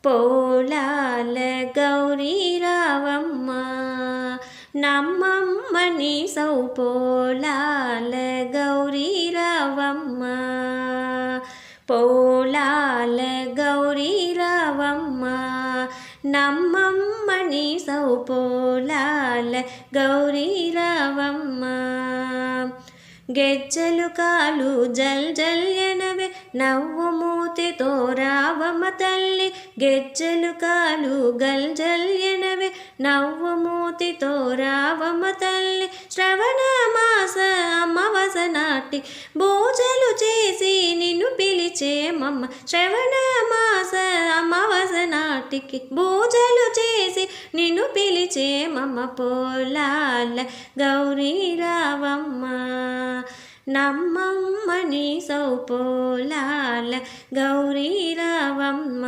పోలాల గౌరీ రావమ్మ నమ్మమ్మని సౌ పోలాల గౌరీ రావమ్మ పోలాల గౌరీ రావమ్మ నమ్మమ్మని సౌ పోలాల గౌరీ రావమ్మ గెజ్జలు కాలు జల్ జల్యనవే నవ్వు మూతితో రావమ్మ తల్లి గెజ్జలు కాలు గల్ జల్యనవే నవ్వు మూతితో రావమ్మ తల్లి శ్రవణ మాస అమావాస నాటి పూజలు చేసి నిన్ను పిలిచేమమ్మ శ్రవణ మాస అమావాస నాటికి పూజలు చేసి నిన్ను పిలిచేమమ్మ పోలాల గౌరీ రావమ్మ నమ్మమ్మని సౌ పోలాల గౌరీ రావమ్మ.